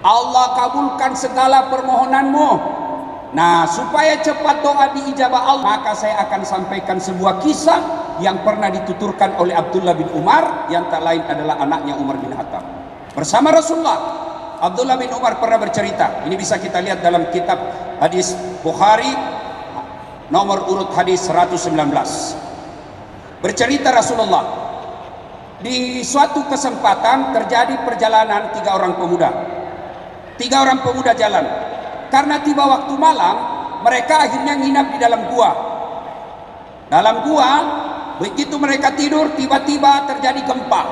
Allah kabulkan segala permohonanmu. Nah, supaya cepat doa diijabah Allah, maka saya akan sampaikan sebuah kisah yang pernah dituturkan oleh Abdullah bin Umar, yang tak lain adalah anaknya Umar bin Khattab. Bersama Rasulullah, Abdullah bin Umar pernah bercerita. Ini bisa kita lihat dalam kitab hadis Bukhari, nomor urut hadis 119. Bercerita Rasulullah, di suatu kesempatan terjadi perjalanan tiga orang pemuda jalan. Karena tiba waktu malam, mereka akhirnya nginap di dalam gua. Begitu mereka tidur, tiba-tiba terjadi gempa.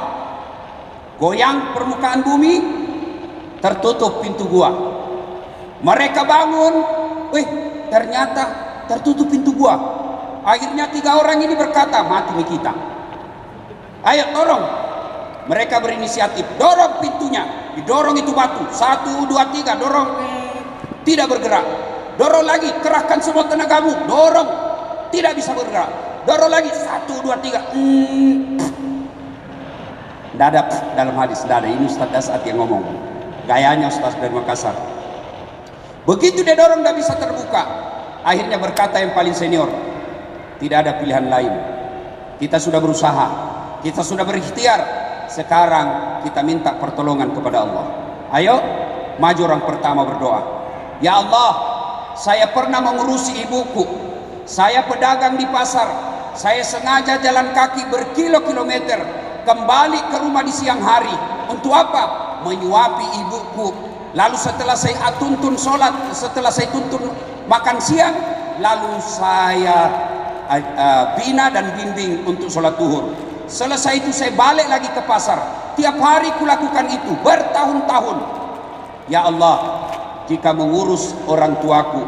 Goyang permukaan bumi, tertutup pintu gua. Mereka bangun, ternyata tertutup pintu gua. Akhirnya tiga orang ini berkata, mati nih kita. Ayo dorong. Mereka berinisiatif, dorong pintunya. Didorong itu batu, 1, 2, 3, dorong. Tidak bergerak. Dorong lagi, kerahkan semua tenagamu. Dorong, tidak bisa bergerak. Dorong lagi, 1, 2, 3. Tidak ada dalam hadis, tidak ada. Ini Ustaz Dasat yang ngomong. Gayanya Ustaz dari Makassar. Begitu dia dorong, tidak bisa terbuka. Akhirnya berkata yang paling senior, tidak ada pilihan lain. Kita sudah berusaha, kita sudah berikhtiar. Sekarang kita minta pertolongan kepada Allah. Ayo, maju orang pertama berdoa. Ya Allah, saya pernah mengurusi ibuku. Saya pedagang di pasar. Saya sengaja jalan kaki berkilo-kilometer kembali ke rumah di siang hari. Untuk apa? Menyuapi ibuku. Lalu setelah saya tuntun sholat, setelah saya tuntun makan siang, lalu saya bina dan bimbing untuk sholat duhur. Selesai itu saya balik lagi ke pasar. Tiap hari kulakukan itu bertahun-tahun. Ya Allah, jika mengurus orang tuaku,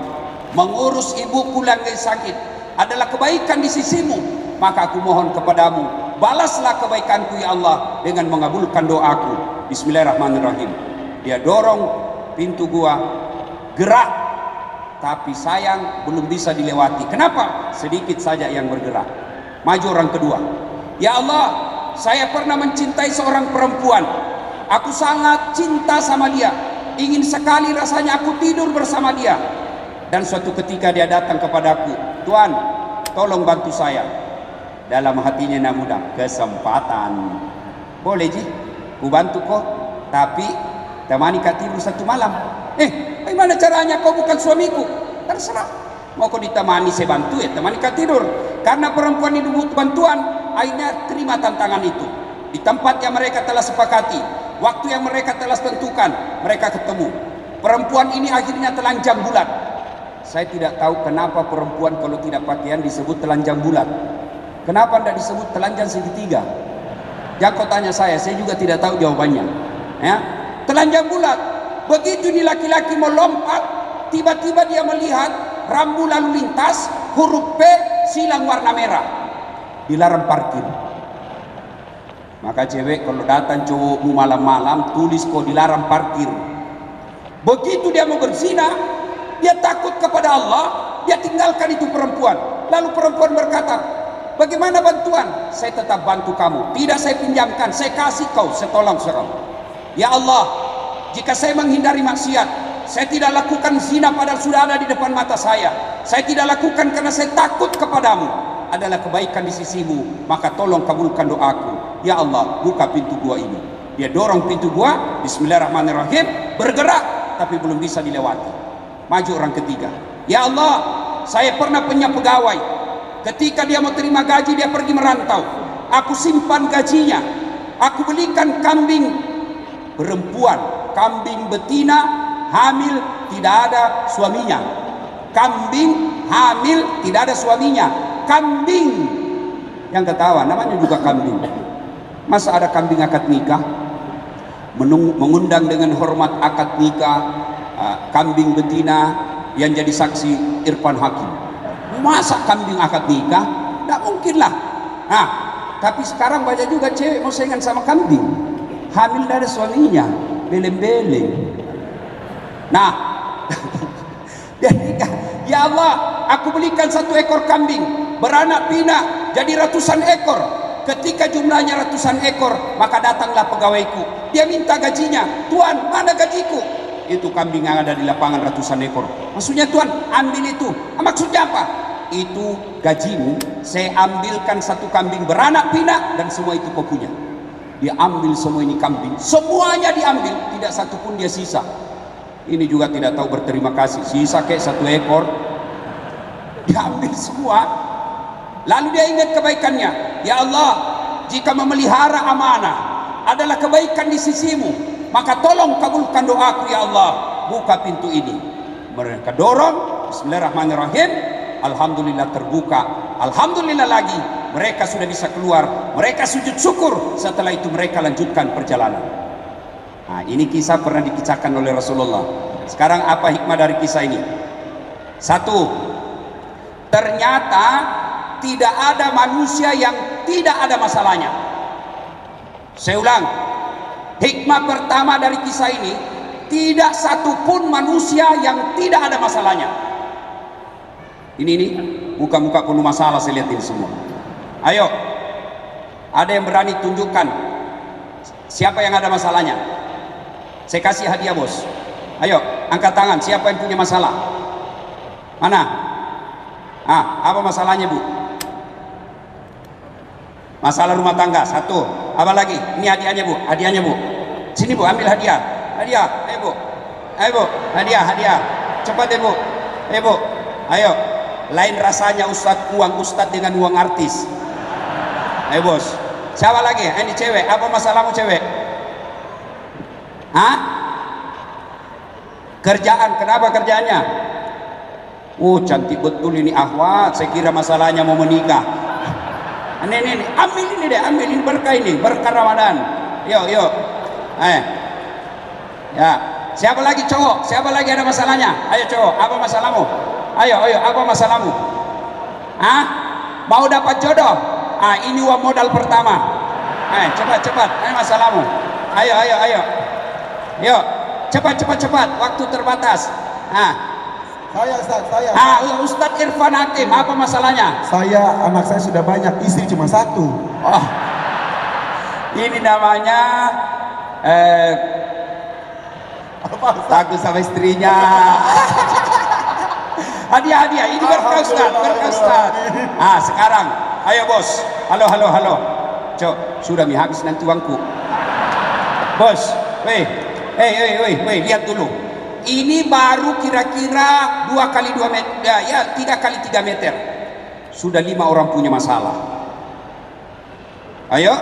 mengurus ibuku yang sakit adalah kebaikan di sisimu, maka aku mohon kepadamu, balaslah kebaikanku ya Allah dengan mengabulkan doaku. Bismillahirrahmanirrahim. Dia dorong pintu gua, gerak, tapi sayang belum bisa dilewati. Kenapa? Sedikit saja yang bergerak. Maju orang kedua. Ya Allah, saya pernah mencintai seorang perempuan. Aku sangat cinta sama dia. Ingin sekali rasanya aku tidur bersama dia. Dan suatu ketika dia datang kepadaku, Tuan, tolong bantu saya. Dalam hatinya namudah, kesempatan. Boleh Ji, ku bantu kok. Tapi temani kau tidur satu malam. Bagaimana caranya, kau bukan suamiku? Terserah. Mau kau ditemani saya bantu ya, temani kau tidur. Karena perempuan ini butuh bantuan, akhirnya terima tantangan itu. Di tempat yang mereka telah sepakati, waktu yang mereka telah tentukan, mereka ketemu. Perempuan ini akhirnya telanjang bulat. Saya tidak tahu kenapa perempuan kalau tidak pakaian disebut telanjang bulat. Kenapa tidak disebut telanjang segitiga? Jangan kau tanya saya juga tidak tahu jawabannya. Ya, telanjang bulat. Begitu ini laki-laki mau lompat, tiba-tiba dia melihat rambu lalu lintas, huruf P, silang warna merah. Dilarang parkir. Maka cewek kalau datang cowokmu malam-malam, tulis kok dilarang parkir. Begitu dia mau berzina, dia takut kepada Allah, dia tinggalkan itu perempuan. Lalu perempuan berkata, bagaimana bantuan? Saya tetap bantu kamu. Tidak saya pinjamkan, saya kasih kau, saya tolong serang. Ya Allah, jika saya menghindari maksiat, saya tidak lakukan zina padahal sudah ada di depan mata saya. Saya tidak lakukan karena saya takut kepadamu. Adalah kebaikan di sisimu, maka tolong kabulkan doaku. Ya Allah, buka pintu gua ini. Dia dorong pintu gua, bismillahirrahmanirrahim, bergerak, tapi belum bisa dilewati. Maju orang ketiga. Ya Allah, saya pernah punya pegawai. Ketika dia mau terima gaji, dia pergi merantau. Aku simpan gajinya. Aku belikan kambing perempuan, kambing betina, hamil, tidak ada suaminya. Kambing hamil, tidak ada suaminya. Kambing yang ketawa, namanya juga kambing. Masa ada kambing akad nikah? Mengundang dengan hormat akad nikah kambing betina yang jadi saksi Irfan Hakim. Masa kambing akad nikah? Tidak mungkin lah. Nah, tapi sekarang banyak juga cewek mau saingan sama kambing. Hamil dari suaminya, beleng-beleng. Nah, ya Allah, aku belikan 1 ekor kambing beranak pinak jadi ratusan ekor. Ketika jumlahnya ratusan ekor, maka datanglah pegawaiku. Dia minta gajinya. Tuan, mana gajiku? Itu kambing yang ada di lapangan ratusan ekor. Maksudnya, Tuan, ambil itu. Maksudnya apa? Itu gajimu. Saya ambilkan 1 kambing beranak pinak dan semua itu kau punya. Dia ambil semua ini kambing. Semuanya diambil. Tidak satu pun dia sisa. Ini juga tidak tahu berterima kasih. Sisa kayak 1 ekor. Diambil semua. Lalu dia ingat kebaikannya. Ya Allah, jika memelihara amanah adalah kebaikan di sisimu, maka tolong kabulkan doaku ya Allah. Buka pintu ini. Mereka dorong. Bismillahirrahmanirrahim. Alhamdulillah terbuka. Alhamdulillah lagi. Mereka sudah bisa keluar. Mereka sujud syukur. Setelah itu mereka lanjutkan perjalanan. Nah, ini kisah pernah dikisahkan oleh Rasulullah. Sekarang apa hikmah dari kisah ini? 1. Ternyata tidak ada manusia yang tidak ada masalahnya. Saya ulang, hikmah pertama dari kisah ini, tidak satupun manusia yang tidak ada masalahnya. Ini muka-muka penuh masalah, saya lihat ini semua. Ayo, ada yang berani tunjukkan siapa yang ada masalahnya? Saya kasih hadiah, bos. Ayo, angkat tangan, siapa yang punya masalah? Mana? Apa masalahnya, Bu? Masalah rumah tangga 1. Apa lagi? Ini hadiahnya, Bu. Hadiahnya, Bu. Sini, Bu, ambil hadiah. Hadiah. Ayo, Bu. Ayo, Bu. Hadiah. Cepat ya, Bu. Ayo, Bu. Ayo. Lain rasanya uang ustadz dengan uang artis. Ayo, Bos. Siapa lagi? Ini cewek. Apa masalahmu, cewek? Kerjaan. Kenapa kerjaannya? Cantik betul ini akhwat. Saya kira masalahnya mau menikah. Ini, ambil ini deh, ambil ini berkah ini, berkah Ramadan. Yuk. Ya, siapa lagi cowok? Siapa lagi ada masalahnya? Ayo cowok, apa masalahmu? Ayo, apa masalahmu? Mau dapat jodoh? Ini uang modal pertama. Cepat, ini masalahmu. Ayo. Yuk, cepat. Waktu terbatas. Saya Ustaz, Ustadz Irfan Hakim, apa masalahnya? Anak saya sudah banyak, istri cuma 1. Ini namanya takut sama istrinya. Hadiah, ini berkah Ustaz. Sekarang, ayo bos. Halo. Cok, sudah habis nanti uangku. Bos, weh, lihat dulu. Ini baru kira-kira 2 kali 2 meter, ya 3 kali 3 meter. Sudah 5 orang punya masalah. Ayo,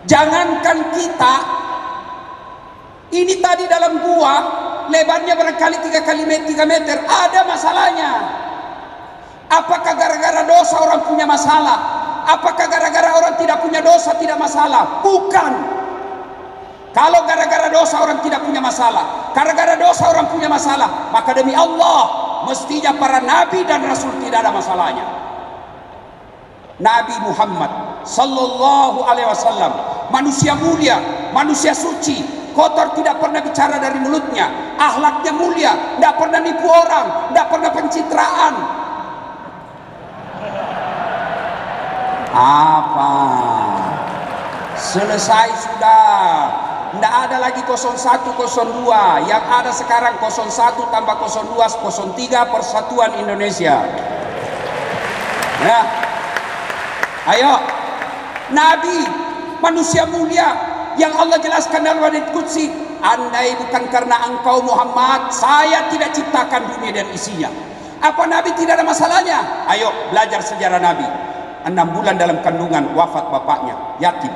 jangankan kita. Ini tadi dalam gua, lebarnya barangkali 3 kali 3 meter, ada masalahnya. Apakah gara-gara dosa orang punya masalah? Apakah gara-gara orang tidak punya dosa tidak masalah? Bukan. Kalau gara-gara dosa orang tidak punya masalah, gara-gara dosa orang punya masalah, maka demi Allah mestinya para nabi dan rasul tidak ada masalahnya. Nabi Muhammad sallallahu alaihi wasallam, manusia mulia, manusia suci, kotor tidak pernah bicara dari mulutnya, akhlaknya mulia, tidak pernah nipu orang, tidak pernah pencitraan. Apa? Selesai sudah. Tidak ada lagi 01, 02. Yang ada sekarang 01 tambah 02, 03, Persatuan Indonesia. Ya. Ayo. Nabi, manusia mulia yang Allah jelaskan dalam hadits qudsi, andai bukan karena engkau Muhammad, saya tidak ciptakan dunia dan isinya. Apa Nabi tidak ada masalahnya? Ayo belajar sejarah Nabi. 6 bulan dalam kandungan wafat bapaknya, yatim.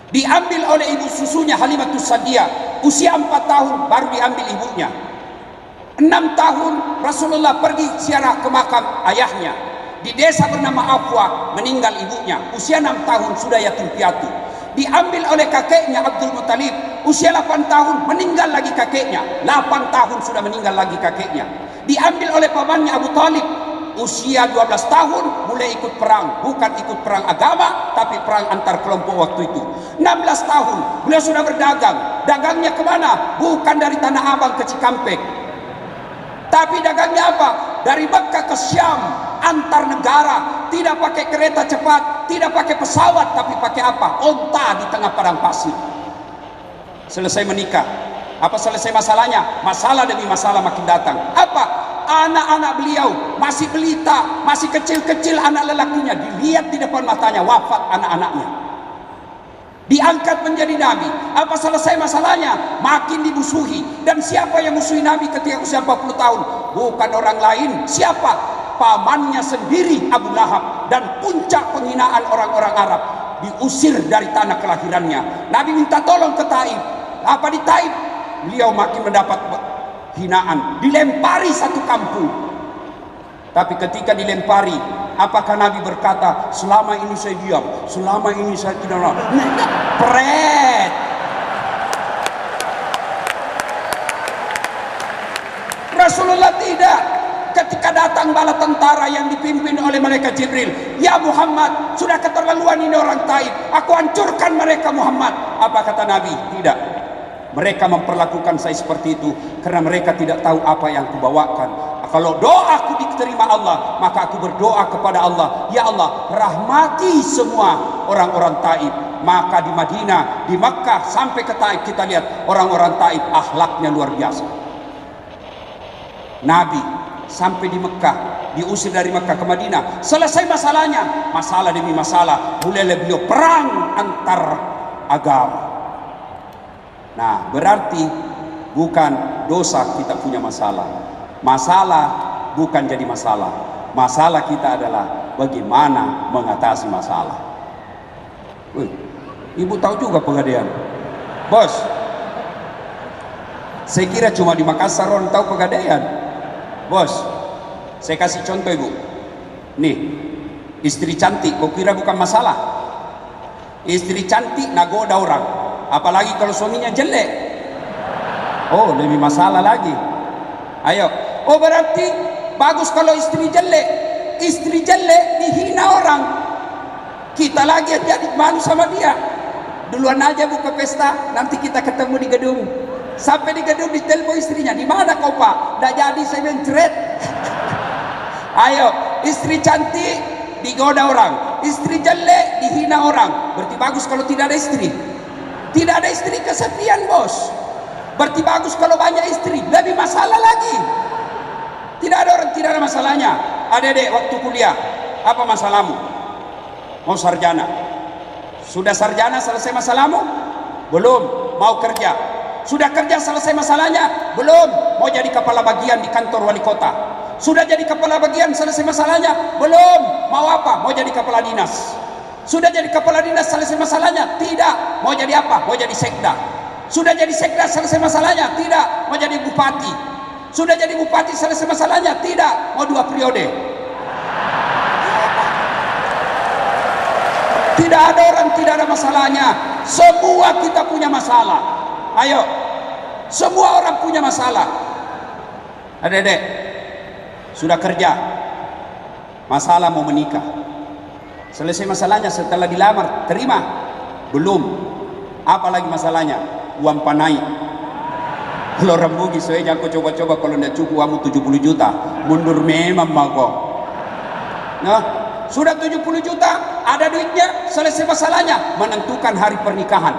Diambil oleh ibu susunya Halimatus Sa'diyah, usia 4 tahun baru diambil ibunya. 6 tahun Rasulullah pergi ziarah ke makam ayahnya. Di desa bernama Afwa meninggal ibunya, usia 6 tahun sudah yatim piatu. Diambil oleh kakeknya Abdul Muttalib, usia 8 tahun meninggal lagi kakeknya. 8 tahun sudah meninggal lagi kakeknya. Diambil oleh pamannya Abu Talib, usia 12 tahun mulai ikut perang, bukan ikut perang agama tapi perang antar kelompok waktu itu. 16 tahun beliau sudah berdagang. Dagangnya kemana? Bukan dari Tanah Abang ke Cikampek, tapi dagangnya apa? dari Mekah ke Syam antar negara, tidak pakai kereta cepat, tidak pakai pesawat, tapi pakai apa? Onta di tengah padang pasir. Selesai menikah, apa selesai masalahnya? Masalah demi masalah makin datang. Apa? Anak-anak beliau masih belita, masih kecil-kecil anak lelakinya, dilihat di depan matanya wafat anak-anaknya. Diangkat menjadi nabi. Apa selesai masalahnya? Makin dimusuhi. Dan siapa yang musuhi nabi ketika usia 40 tahun? Bukan orang lain. Siapa? Pamannya sendiri, Abu Lahab. Dan puncak penghinaan orang-orang Arab, diusir dari tanah kelahirannya. Nabi minta tolong ke Taif. Apa di Taif? Beliau makin mendapat hinaan, dilempari satu kampung. Tapi ketika dilempari, apakah Nabi berkata, selama ini saya diam, selama ini saya tidak pret. Rasulullah tidak. Ketika datang bala tentara yang dipimpin oleh malaikat Jibril, ya Muhammad, sudah keterlaluan ini orang Taif, aku hancurkan mereka Muhammad. Apa kata Nabi? Tidak. Mereka memperlakukan saya seperti itu karena mereka tidak tahu apa yang kubawakan. Kalau doaku diterima Allah, maka aku berdoa kepada Allah, ya Allah, rahmati semua orang-orang Taif. Maka di Madinah, di Makkah sampai ke Taif, kita lihat orang-orang Taif akhlaknya luar biasa. Nabi sampai di Mekah, diusir dari Mekah ke Madinah, selesai masalahnya, masalah demi masalah, mulai beliau perang antar agama. Nah, berarti bukan dosa kita punya masalah. Masalah bukan jadi masalah. Masalah kita adalah bagaimana mengatasi masalah. Ibu tahu juga Pegadaian, bos. Saya kira cuma di Makassar orang tahu Pegadaian, bos. Saya kasih contoh ibu. Nih, istri cantik, kau kira bukan masalah? Istri cantik nagoda orang, apalagi kalau suaminya jelek. Oh, lebih masalah lagi. Ayo. Oh, berarti bagus kalau istri jelek. Istri jelek dihina orang, kita lagi jadi malu sama dia. Duluan aja buka pesta, nanti kita ketemu di gedung. Sampai di gedung ditelepon istrinya, di mana kau pak? Nggak jadi, saya mencret. Ayo, istri cantik digoda orang, istri jelek dihina orang. Berarti bagus kalau tidak ada istri. Tidak ada istri kesepian bos. Berarti bagus kalau banyak istri, lebih masalah lagi. Tidak ada orang tidak ada masalahnya. Adek-adek waktu kuliah, apa masalahmu? Mau sarjana. Sudah sarjana selesai masalahmu? Belum. Mau kerja. Sudah kerja selesai masalahnya? Belum. Mau jadi kepala bagian di kantor wali kota. Sudah jadi kepala bagian selesai masalahnya? Belum. Mau apa? Mau jadi kepala dinas. Sudah jadi kepala dinas selesai masalahnya? Tidak. Mau jadi apa? Mau jadi sekda. Sudah jadi sekda selesai masalahnya? Tidak. Mau jadi bupati. Sudah jadi bupati selesai masalahnya? Tidak. Mau 2 periode. Tidak ada orang tidak ada masalahnya. Semua kita punya masalah. Ayo, semua orang punya masalah. Adek-adek, sudah kerja, masalah mau menikah. Selesai masalahnya setelah dilamar, terima? Belum. Apa lagi masalahnya? Uang panai. Kalau rembugi saya aku coba-coba, kalau tidak cukup kamu 70 juta, mundur memang mako. Nah, sudah 70 juta, ada duitnya, selesai masalahnya, menentukan hari pernikahan.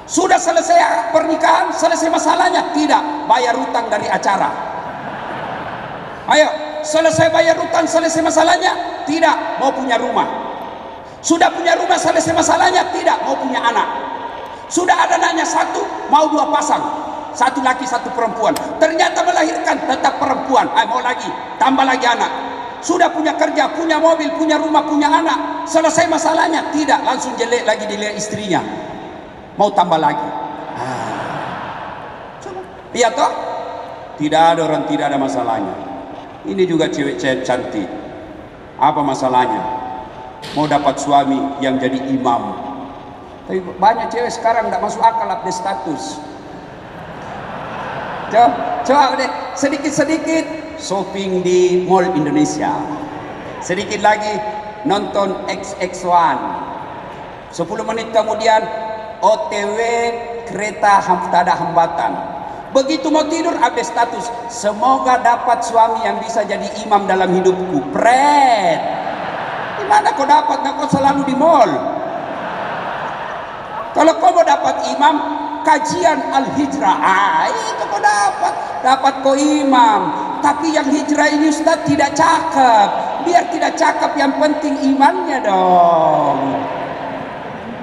Sudah selesai pernikahan, selesai masalahnya? Tidak, bayar utang dari acara. Ayo, selesai bayar utang, selesai masalahnya? Tidak, mau punya rumah. Sudah punya rumah, selesai masalahnya? Tidak, mau punya anak. Sudah ada anaknya 1, mau 2 pasang. 1 laki 1 perempuan. Ternyata melahirkan tetap perempuan. Mau lagi, tambah lagi anak. Sudah punya kerja, punya mobil, punya rumah, punya anak. Selesai masalahnya? Tidak, langsung jelek lagi dilihat istrinya. Mau tambah lagi. Coba. Iya toh? Tidak ada orang tidak ada masalahnya. Ini juga cewek-cewek cantik. Apa masalahnya? Mau dapat suami yang jadi imam. Tapi banyak cewek sekarang tidak masuk akal update status. Coba deh, sedikit-sedikit shopping di Mall Indonesia. Sedikit lagi nonton XX1. 10 menit kemudian OTW kereta tak ada hambatan. Begitu mau tidur update status, semoga dapat suami yang bisa jadi imam dalam hidupku. Pret, gimana kau dapat? Nggak, kau selalu di mall. Kalau kau mau dapat imam, kajian al-hijrah, itu kau dapat kau imam. Tapi yang hijrah ini Ustaz tidak cakep. Biar tidak cakep, yang penting imannya dong.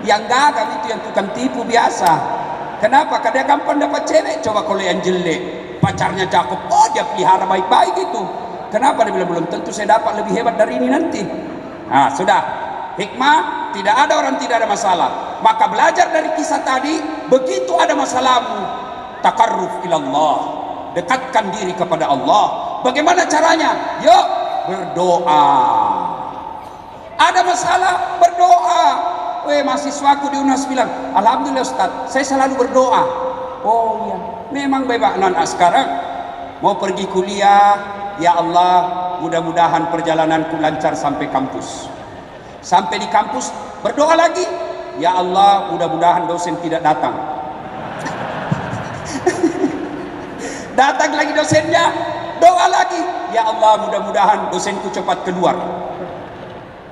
Yang gagal itu yang tukang tipu biasa. Kenapa? Karena dia gampang dapat cewek. Coba kalau yang jelek, pacarnya cakep, oh dia pelihara baik-baik gitu. Kenapa? Dia bilang belum tentu saya dapat lebih hebat dari ini nanti. Nah sudah, hikmah, tidak ada orang tidak ada masalah. Maka belajar dari kisah tadi, begitu ada masalahmu, takarruf ilallah, dekatkan diri kepada Allah. Bagaimana caranya? Yuk berdoa. Ada masalah, berdoa. Mahasiswaku di UNAS bilang, alhamdulillah Ustaz, saya selalu berdoa. Oh iya, memang bebas. Sekarang mau pergi kuliah, ya Allah, mudah-mudahan perjalananku lancar sampai kampus. Sampai di kampus, berdoa lagi, ya Allah, mudah-mudahan dosen tidak datang. Datang lagi dosennya, doa lagi, ya Allah, mudah-mudahan dosenku cepat keluar.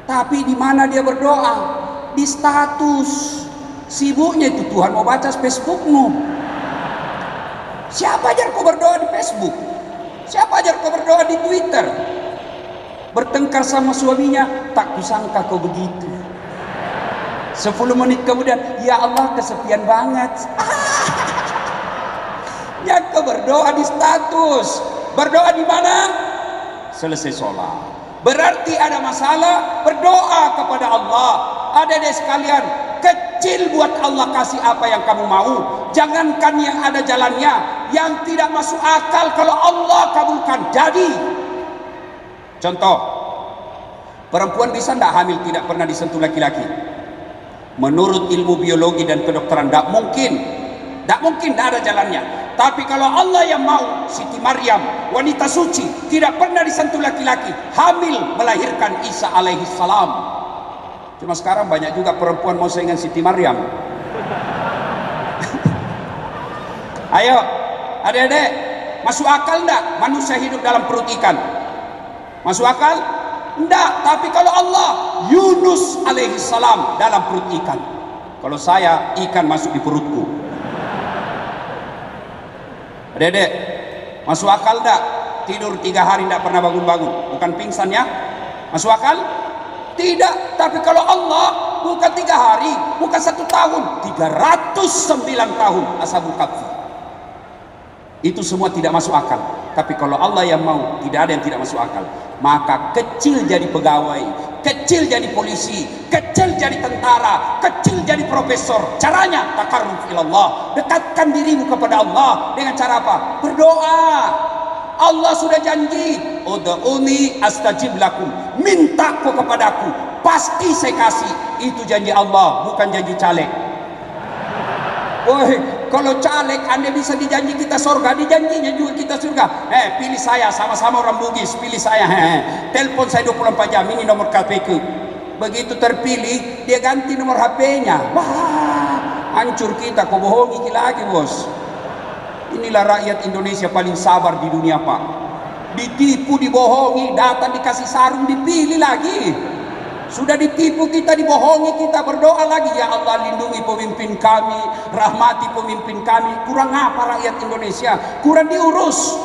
Tapi di mana dia berdoa? Di status. Sibuknya itu Tuhan mau baca Facebookmu. Siapa ajar kau berdoa di Facebook? Siapa ajar kau berdoa di Twitter? Bertengkar sama suaminya, tak kusangka kau begitu. 10 menit kemudian, ya Allah kesepian banget. Ya kau berdoa di status. Berdoa di mana? Selesai sholat. Berarti ada masalah, berdoa kepada Allah. Adik-adik sekalian, kecil buat Allah kasih apa yang kamu mau. Jangankan yang ada jalannya, yang tidak masuk akal kalau Allah kabulkan jadi. Contoh, perempuan bisa tidak hamil tidak pernah disentuh laki-laki? Menurut ilmu biologi dan kedokteran tidak mungkin. Tidak mungkin, tidak ada jalannya. Tapi kalau Allah yang mau, Siti Maryam, wanita suci, tidak pernah disentuh laki-laki, hamil melahirkan Isa alaihi salam. Cuma sekarang banyak juga perempuan mau saingan Siti Maryam. Ayo, adik-adik, masuk akal enggak manusia hidup dalam perut ikan? Masuk akal? Enggak, tapi kalau Allah, Yunus alaihi salam dalam perut ikan. Kalau saya, ikan masuk di perutku. Adik-adik, masuk akal enggak tidur 3 hari enggak pernah bangun-bangun? Bukan pingsan ya? Masuk akal? Tidak. Tapi kalau Allah bukan 3 hari, bukan 1 tahun, 309 tahun ashabul kahfi. Itu semua tidak masuk akal. Tapi kalau Allah yang mau, tidak ada yang tidak masuk akal. Maka kecil jadi pegawai, kecil jadi polisi, kecil jadi tentara, kecil jadi profesor. Caranya takarruf ilallah, dekatkan dirimu kepada Allah dengan cara apa? Berdoa. Allah sudah janji, ud'uni astajib lakum, minta kau kepadaku, pasti saya kasih. Itu janji Allah, bukan janji caleg. Woi, kalau caleg Anda bisa dijanji kita surga, dijanjinya juga kita surga. Pilih saya, sama-sama orang Bugis, pilih saya. Telepon saya 24 jam, ini nomor KPK. Begitu terpilih, dia ganti nomor HP-nya. Wah, hancur kita, kau bohongi lagi bos. Inilah rakyat Indonesia paling sabar di dunia Pak. Ditipu, dibohongi, datang dikasih sarung, dipilih lagi. Sudah ditipu kita, dibohongi kita, berdoa lagi, ya Allah lindungi pemimpin kami, rahmati pemimpin kami. Kurang apa rakyat Indonesia? Kurang diurus.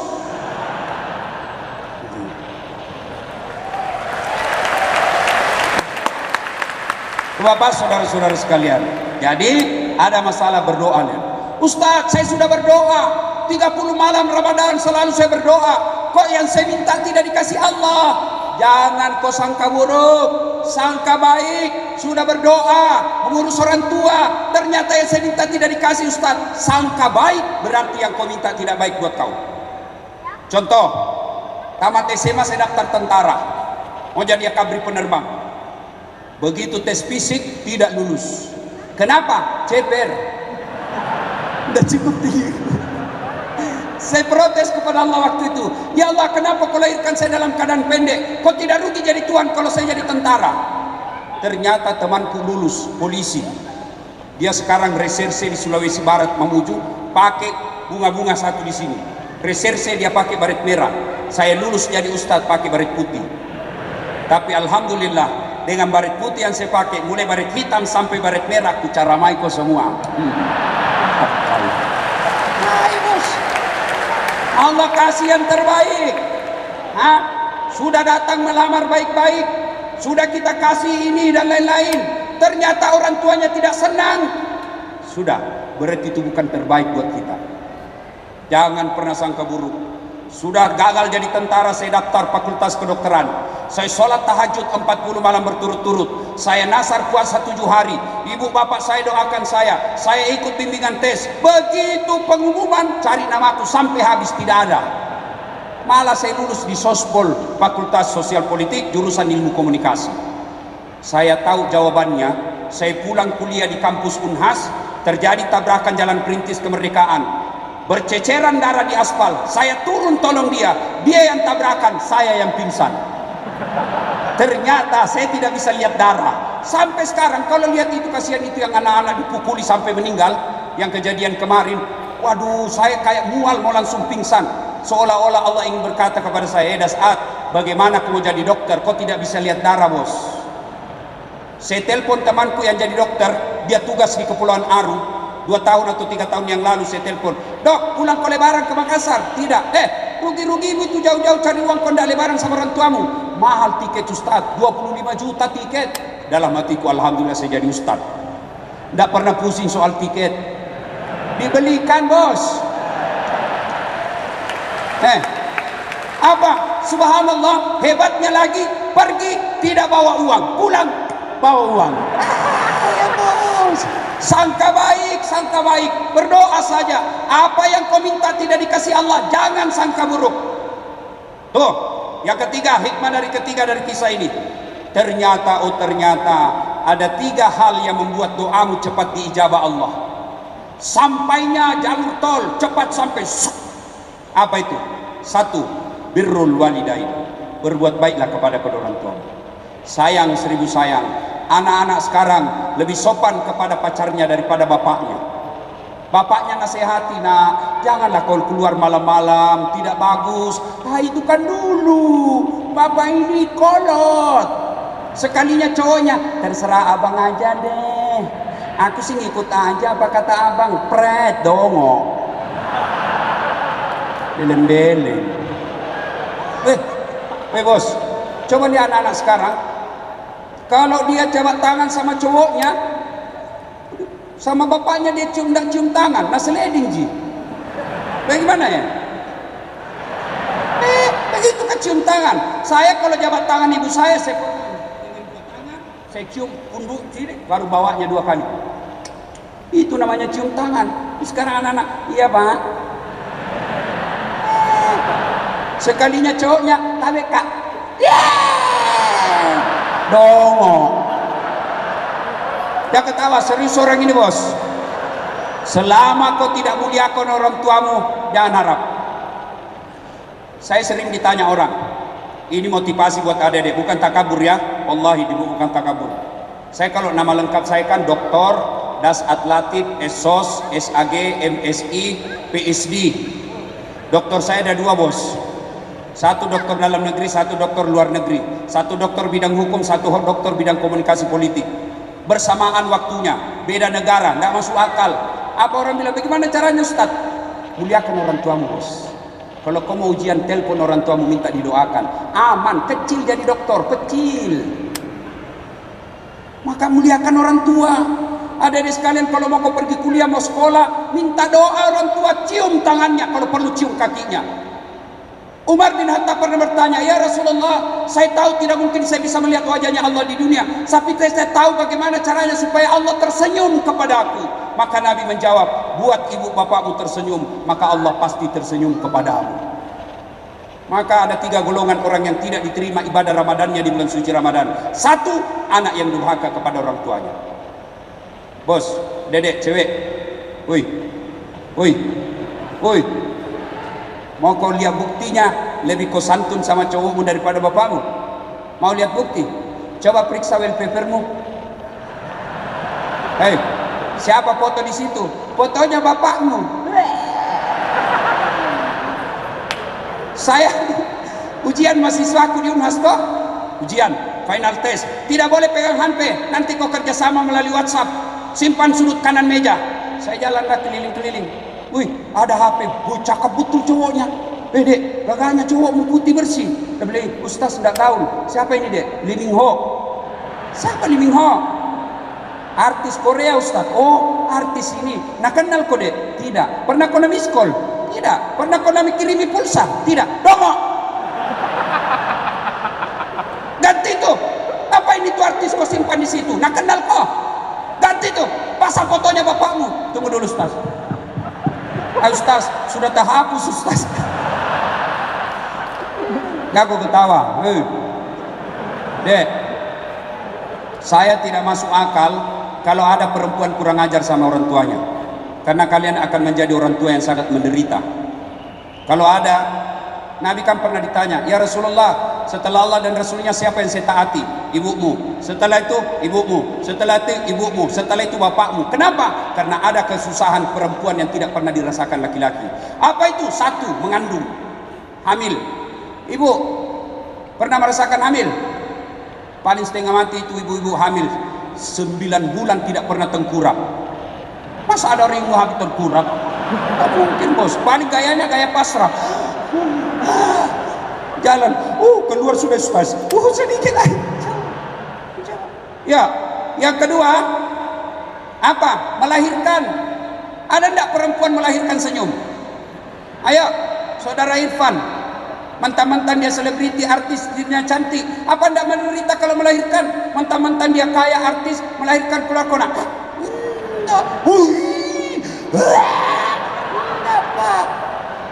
Bapak saudara-saudara sekalian, jadi ada masalah berdoanya. Ustaz, saya sudah berdoa 30 malam Ramadan, selalu saya berdoa, kok yang saya minta tidak dikasih Allah? Jangan kau sangka buruk, sangka baik. Sudah berdoa, mengurus orang tua, ternyata yang saya minta tidak dikasih Ustaz. Sangka baik, berarti yang kau minta tidak baik buat kau. Contoh, tamat SMA saya daftar tentara, mau jadi akabri penerbang. Begitu tes fisik tidak lulus. Kenapa? Ceper. Udah cukup tinggi. Saya protes kepada Allah waktu itu. Ya Allah, kenapa kau lahirkan saya dalam keadaan pendek? Kau tidak rugi jadi Tuhan kalau saya jadi tentara. Ternyata temanku lulus polisi. Dia sekarang reserse di Sulawesi Barat, Mamuju, pakai bunga-bunga satu di sini. Reserse dia pakai baret merah. Saya lulus jadi ustadz pakai baret putih. Tapi alhamdulillah dengan baret putih yang saya pakai, mulai baret hitam sampai baret merah, ku caramai kau semua. Nah, bos, Allah kasih yang terbaik. Sudah datang melamar baik-baik, sudah kita kasih ini dan lain-lain, ternyata orang tuanya tidak senang. Sudah, berarti itu bukan terbaik buat kita. Jangan pernah sangka buruk. Sudah gagal jadi tentara, saya daftar fakultas kedokteran. Saya sholat tahajud 40 malam berturut-turut. Saya nasar puasa 7 hari. Ibu bapak saya doakan saya. Saya ikut bimbingan tes. Begitu pengumuman, cari namaku sampai habis tidak ada. Malah saya lulus di Sospol, Fakultas Sosial Politik, jurusan Ilmu Komunikasi. Saya tahu jawabannya. Saya pulang kuliah di kampus Unhas, terjadi tabrakan jalan perintis kemerdekaan. Berceceran darah di aspal, saya turun tolong dia yang tabrakan, saya yang pingsan. Ternyata saya tidak bisa lihat darah. Sampai sekarang kalau lihat itu, kasihan itu yang anak-anak dipukuli sampai meninggal, yang kejadian kemarin, waduh, saya kayak mual mau langsung pingsan. Seolah-olah Allah ingin berkata kepada saya, Das'at, bagaimana kau mau jadi dokter, kau tidak bisa lihat darah, bos. Saya telepon temanku yang jadi dokter, dia tugas di Kepulauan Aru. 2 tahun atau 3 tahun yang lalu saya telepon, dok, pulang kau lebaran ke Makassar? Tidak. Rugi-rugimu itu jauh-jauh cari uang, kau tidak lebaran sama orang tuamu. Mahal tiket ustaz, 25 juta tiket. Dalam hatiku, alhamdulillah saya jadi ustaz, tidak pernah pusing soal tiket. Dibelikan, bos. Apa? Subhanallah, hebatnya lagi, pergi tidak bawa uang, pulang bawa uang. Ya bos, sangka baik, berdoa saja. Apa yang kau minta tidak dikasih Allah, jangan sangka buruk. Tuh, yang ketiga, hikmah dari kisah ini. Ternyata ada 3 hal yang membuat doamu cepat diijabah Allah. Sampainya jalur tol, cepat sampai. Apa itu? 1, birrul walidain, berbuat baiklah kepada kedua orang tua. Sayang 1000 sayang, anak-anak sekarang lebih sopan kepada pacarnya daripada bapaknya. Bapaknya nasihati, nak, janganlah kau keluar malam-malam, tidak bagus. Itu kan dulu, bapak ini kolot. Sekalinya cowoknya, terserah abang aja deh, aku sih ngikut aja apa kata abang. Pret dongo, beleng-beleng. Bos, coba lihat anak-anak sekarang. Kalau dia jabat tangan sama cowoknya, sama bapaknya dia cium tangan, nah seleding ji. Bagaimana ya? Begitu kan cium tangan. Saya kalau jabat tangan ibu saya cium pundak kiri, baru bawanya 2 kali. Itu namanya cium tangan. Sekarang anak-anak, iya pak. Sekalinya cowoknya, tapi kak, dongo. Dia ketawa, serius orang ini bos. Selama kau tidak muliakan orang tuamu, jangan harap. Saya sering ditanya orang, ini motivasi buat adik-adik, bukan takabur ya, wallahi bukan takabur. Saya kalau nama lengkap saya kan Doktor, Das'at Latif, SOS, SAG, MSI, PSD. Doktor saya ada 2 bos. 1 dokter dalam negeri, 1 dokter luar negeri, 1 dokter bidang hukum, 1 dokter bidang komunikasi politik. Bersamaan waktunya, beda negara, tidak masuk akal. Apa orang bilang, bagaimana caranya Ustaz? Muliakan orang tuamu bos. Kalau kau mau ujian, telepon orang tuamu, minta didoakan. Aman, kecil jadi dokter, kecil. Maka muliakan orang tua. Adik-adik sekalian, kalau mau kau pergi kuliah, mau sekolah, minta doa orang tua, cium tangannya, kalau perlu cium kakinya. Umar bin Khattab pernah bertanya, ya Rasulullah, saya tahu tidak mungkin saya bisa melihat wajahnya Allah di dunia, tapi saya tahu bagaimana caranya supaya Allah tersenyum kepada aku. Maka Nabi menjawab, buat ibu bapakmu tersenyum, maka Allah pasti tersenyum kepadamu. Maka ada 3 golongan orang yang tidak diterima ibadah Ramadannya di bulan suci Ramadan. 1, anak yang durhaka kepada orang tuanya. Bos, dedek, cewek, woi, mau kau lihat buktinya, lebih kau santun sama cowokmu daripada bapakmu? Mau lihat bukti? Coba periksa wallpapermu. Siapa foto di situ? Fotonya bapakmu. Saya ujian mahasiswaku di Unhas toh, ujian final test, tidak boleh pegang HP, nanti kau kerjasama melalui WhatsApp, simpan sudut kanan meja. Saya jalan keliling-keliling, wih ada HP, cakep betul cowoknya. Dek, gagahnya cowok putih bersih. Dia bilang, Ustaz tidak tahu siapa ini dek? Lee Min Ho. Siapa Lee Min Ho? Artis Korea Ustaz. Oh artis ini. Nah kenal kau dek? Tidak. Pernah kau miss call? Tidak. Pernah kau kirimi pulsa? Tidak. Dongok. Ganti itu. Apa ini tuh artis kau simpan di situ? Nah kenal kau? Ganti itu. Pasang fotonya bapakmu. Tunggu dulu Ustaz. Ustaz sudah terhapus Ustaz. Gak kau ketawa. Dek, saya tidak masuk akal kalau ada perempuan kurang ajar sama orang tuanya, karena kalian akan menjadi orang tua yang sangat menderita. Kalau ada, Nabi kan pernah ditanya, ya Rasulullah, setelah Allah dan Rasulnya siapa yang saya taati? Ibumu. Setelah itu ibumu. Setelah itu ibumu. Setelah itu bapakmu. Kenapa? Karena ada kesusahan perempuan yang tidak pernah dirasakan laki-laki. Apa itu? Satu, mengandung, hamil. Ibu pernah merasakan hamil? Paling setengah mati itu ibu-ibu hamil 9 bulan tidak pernah tengkurap. Masa ada orang ibu hamil tengkurap? Tak mungkin bos. Paling gayanya gaya pasrah. Jalan, keluar sudah Ustaz. Sedikit lagi. Ya, yang kedua apa? Melahirkan. Ada enggak perempuan melahirkan senyum? Ayo, saudara Irfan. Mantan-mantan dia selebriti, artis, dirinya cantik. Apa enggak menderita kalau melahirkan? Mantan-mantan dia kaya, artis, melahirkan keluar kona. Enggak.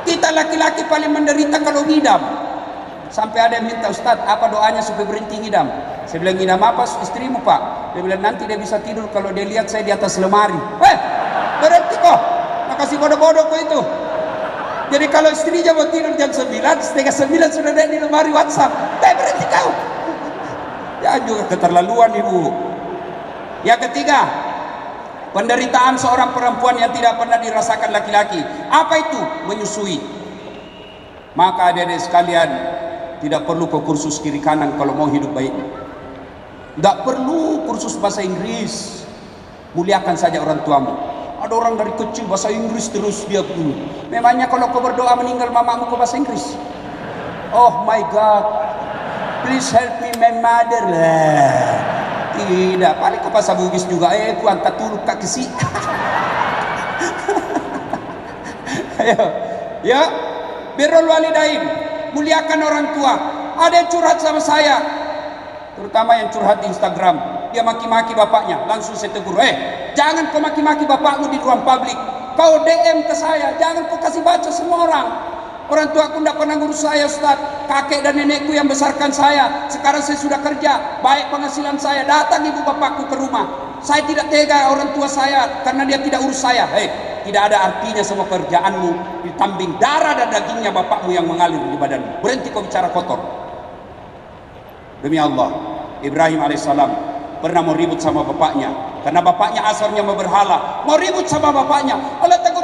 Kita laki-laki paling menderita kalau ngidam. Sampai ada yang minta, Ustaz, apa doanya supaya berhenti ngidam? Saya bilang, ngidam apa istrimu Pak? Dia bilang, nanti dia bisa tidur kalau dia lihat saya di atas lemari. Berhenti kok. Makasih bodoh-bodoh kok itu. Jadi kalau istrinya mau tidur jam 9, setengah 9 sudah ada di lemari WhatsApp. Berhenti kau. Ya juga keterlaluan ibu. Yang ketiga, penderitaan seorang perempuan yang tidak pernah dirasakan laki-laki. Apa itu? Menyusui. Maka adik-adik sekalian, tidak perlu ke kursus kiri kanan kalau mau hidup baik. Tidak perlu kursus bahasa Inggris. Muliakan saja orang tuamu. Ada orang dari kecil bahasa Inggris terus dia dulu. Memangnya kalau kau berdoa meninggal mamamu kau bahasa Inggris? Oh my God, please help me my mother lah. Tidak, paling kau bahasa Bugis juga. Ku angkat dulu kak kesi. Ayo, ya, birrul walidain, muliakan orang tua. Ada yang curhat sama saya, terutama yang curhat di Instagram. Dia maki-maki bapaknya, langsung saya tegur, jangan kau maki-maki bapakmu di ruang publik. Kau DM ke saya, jangan kau kasih baca semua orang. Orang tua aku tidak pernah ngurus saya Ustaz. Kakek dan nenekku yang besarkan saya. Sekarang saya sudah kerja, baik penghasilan saya. Datang ibu bapakku ke rumah. Saya tidak tega orang tua saya karena dia tidak urus saya. Tidak ada artinya semua kerjaanmu ditambing darah dan dagingnya bapakmu yang mengalir di badanmu. Berhenti kau bicara kotor. Demi Allah, Ibrahim alaihissalam pernah mau ribut sama bapaknya karena bapaknya asalnya mau berhala, mau ribut sama bapaknya. Allah tegur,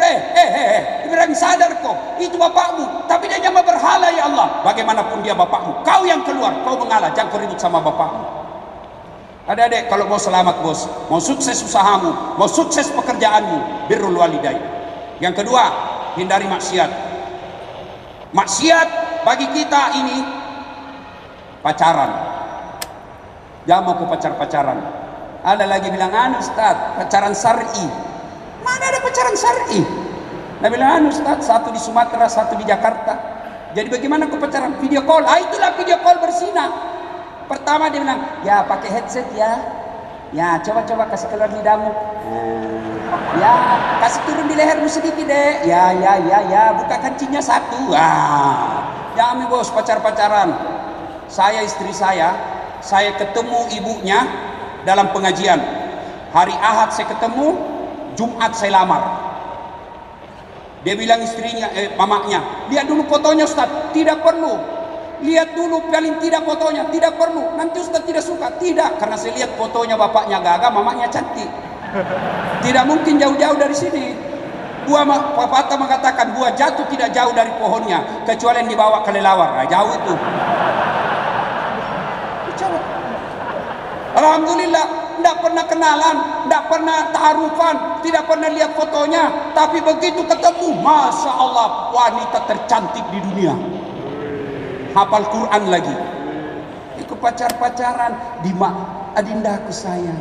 Ibrahim sadar kok itu bapakmu, tapi dia nyama berhala ya Allah. Bagaimanapun dia bapakmu, kau yang keluar, kau mengalah, jangan kau ribut sama bapakmu. Adik-adik, kalau mau selamat bos, mau sukses usahamu, mau sukses pekerjaanmu, birrul walidain. Yang kedua, hindari maksiat. Maksiat bagi kita ini pacaran. Jangan mau ke pacaran. Ada lagi bilang, Ustaz, pacaran syar'i. Mana ada pacaran syar'i? Nah bilang, Ustaz, satu di Sumatera, satu di Jakarta. Jadi bagaimana ke pacaran? Video call. Itulah video call berzina. Pertama dia bilang, ya pakai headset ya. Ya coba kasih keluar lidahmu. Ya kasih turun di lehermu sedikit deh. Ya buka kancingnya satu. Jangan bos pacaran. Saya istri saya ketemu ibunya dalam pengajian. Hari Ahad saya ketemu, Jumat saya lamar. Dia bilang istrinya, mamanya, lihat dulu fotonya Ustaz. Tidak perlu. Lihat dulu paling tidak fotonya, tidak perlu. Nanti Ustaz tidak suka. Tidak, karena saya lihat fotonya bapaknya gagah, mamanya cantik. Tidak mungkin jauh-jauh dari sini. Pepatah mengatakan buah jatuh tidak jauh dari pohonnya kecuali yang dibawa kelelawar. Nah, jauh itu. Alhamdulillah, tidak pernah kenalan, tidak pernah ta'arufan, tidak pernah lihat fotonya, tapi begitu ketemu, Masya Allah, wanita tercantik di dunia. Hafal Quran lagi. Ikut pacaran di adindaku sayang,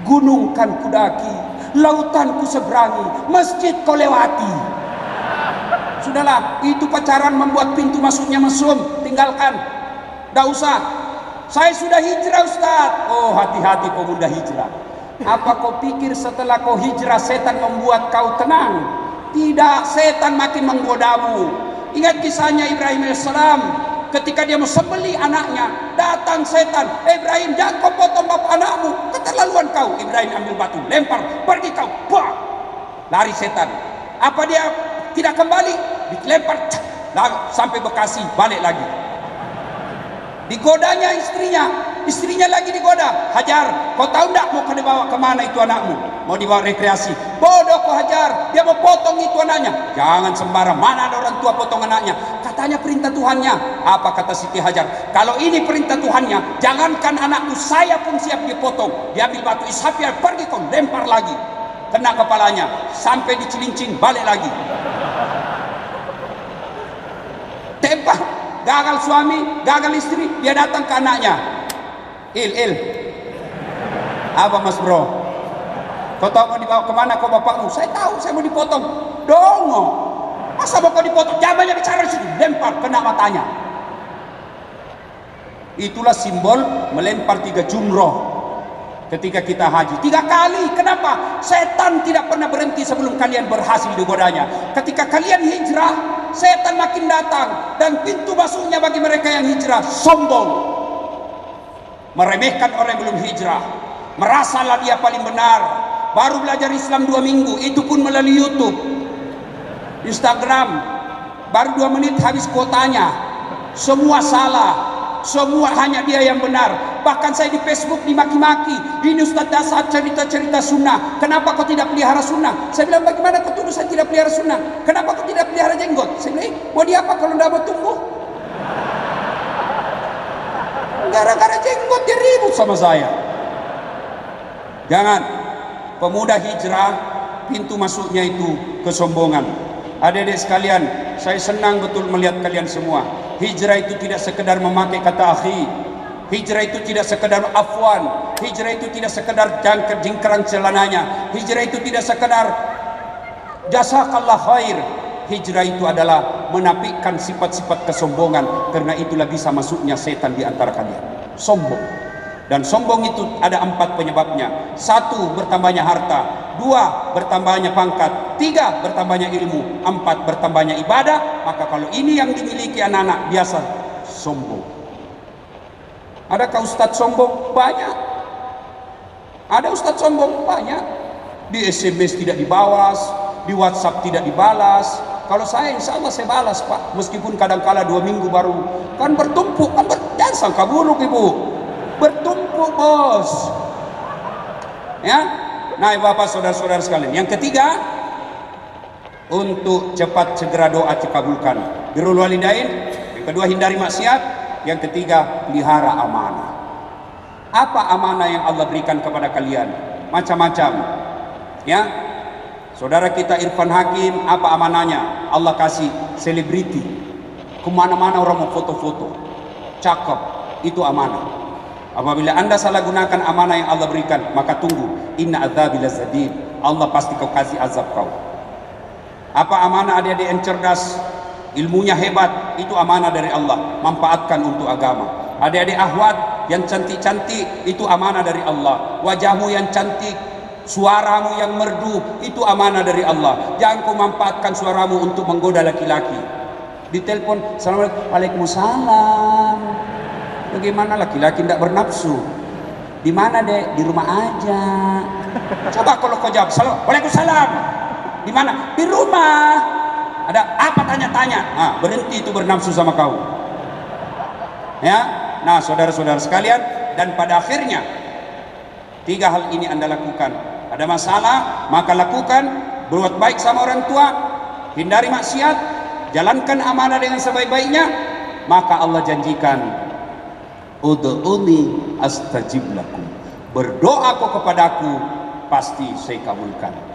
gunung kan kudaki, lautan ku seberangi, masjid kau lewati. Sudahlah, itu pacaran membuat pintu masuknya mesum, tinggalkan. Tidak usah. Saya sudah hijrah Ustaz. Oh, hati-hati pemuda hijrah. Apa kau pikir setelah kau hijrah setan membuat kau tenang? Tidak, setan makin menggodamu. Ingat kisahnya Ibrahim alaihissalam. Ketika dia mau sembelih anaknya, datang setan. Ibrahim, jangan kau potong bapak anakmu. Keterlaluan kau. Ibrahim ambil batu, lempar, pergi kau. Bah! Lari setan. Apa dia tidak kembali? Dilempar, sampai Bekasi, balik lagi. Digodanya istrinya lagi digoda. Hajar, kau tahu tidak mau kau dibawa kemana itu anakmu? Mau dibawa rekreasi. Bodoh kau Hajar, dia mau potong itu anaknya. Jangan sembarang, mana ada orang tua potong anaknya? Katanya perintah Tuhannya. Apa kata Siti Hajar? Kalau ini perintah Tuhannya, jangankan anakku, saya pun siap dipotong. Diambil batu ishafir, pergi kau, lempar lagi. Kena kepalanya, sampai dicelincing, balik lagi. Tembak. Gagal suami, gagal istri, dia datang ke anaknya. Apa Mas Bro? Kau tahu mau dibawa kemana kau bapakmu? Saya tahu, saya mau dipotong. Dongo. Masa mau kau dipotong? Jangan banyak bicara di situ. Lempar, kena matanya. Itulah simbol melempar 3 jumroh ketika kita haji. 3 kali. Kenapa? Setan tidak pernah berhenti sebelum kalian berhasil digodanya. Ketika kalian hijrah, setan makin datang, dan pintu masuknya bagi mereka yang hijrah sombong, meremehkan orang yang belum hijrah, merasalah dia paling benar, baru belajar Islam 2 minggu, itu pun melalui YouTube, Instagram, baru 2 menit habis kuotanya, semua salah, semua hanya dia yang benar. Bahkan saya di Facebook dimaki-maki, ini Ustaz Dasar cerita-cerita sunnah, kenapa kau tidak pelihara sunnah? Saya bilang, bagaimana kau tuduh saya tidak pelihara sunnah? Kenapa kau tidak pelihara jenggot? Saya bilang, mau dia apa kalau tidak mau tumbuh? Gara-gara jenggot dia ribut sama saya. Jangan. Pemuda hijrah, pintu masuknya itu kesombongan. Adik-adik sekalian, saya senang betul melihat kalian semua. Hijrah itu tidak sekedar memakai kata akhi. Hijrah itu tidak sekedar afwan. Hijrah itu tidak sekedar jingkrang celananya. Hijrah itu tidak sekedar jazakallah khair. Hijrah itu adalah menapikan sifat-sifat kesombongan, karena itulah bisa masuknya setan di antara kalian. Sombong. Dan sombong itu ada 4 penyebabnya. 1, bertambahnya harta. 2, bertambahnya pangkat. 3, bertambahnya ilmu. 4, bertambahnya ibadah. Maka kalau ini yang dimiliki anak-anak, biasa sombong. Adakah ustadz sombong? Banyak. Ada ustadz sombong? Banyak. Di SMS tidak dibalas, di WhatsApp tidak dibalas. Kalau saya insya Allah saya balas Pak, meskipun kadang-kala 2 minggu baru. Kan bertumpuk, kan jangan sangka buruk Ibu. Bertumpuk bos. Ya. Nah Bapak saudara-saudara sekalian, yang ketiga, untuk cepat segera doa dikabulkan. Birrul walidain. Yang kedua, hindari maksiat. Yang ketiga, pelihara amanah. Apa amanah yang Allah berikan kepada kalian? Macam-macam. Ya. Saudara kita Irfan Hakim, apa amanahnya? Allah kasih selebriti. Kemana-mana orang mau foto-foto. Cakep. Itu amanah. Apabila Anda salah gunakan amanah yang Allah berikan, maka tunggu. Inna adzabi lazadid. Allah pasti kau kasih azab kau. Apa amanah adik-adik yang cerdas? Ilmunya hebat, itu amanah dari Allah, manfaatkan untuk agama. Adik-adik ahwat yang cantik-cantik, itu amanah dari Allah. Wajahmu yang cantik, suaramu yang merdu, itu amanah dari Allah. Jangan kau manfaatkan suaramu untuk menggoda laki-laki. Ditelepon, assalamualaikum, waalaikumsalam. Bagaimana laki-laki tidak bernafsu? Di mana dek? Di rumah aja. Coba kalau kau jawab, waalaikumsalam. Di mana? Di rumah. Ada apa tanya-tanya? Nah, berhenti itu bernafsu sama kau. Ya, nah saudara-saudara sekalian, dan pada akhirnya 3 hal ini Anda lakukan. Ada masalah, maka lakukan. berbuat baik sama orang tua, hindari maksiat, jalankan amanah dengan sebaik-baiknya, maka Allah janjikan, ud'uni astajib lakum. Berdoa kau kepadaku, pasti saya kabulkan.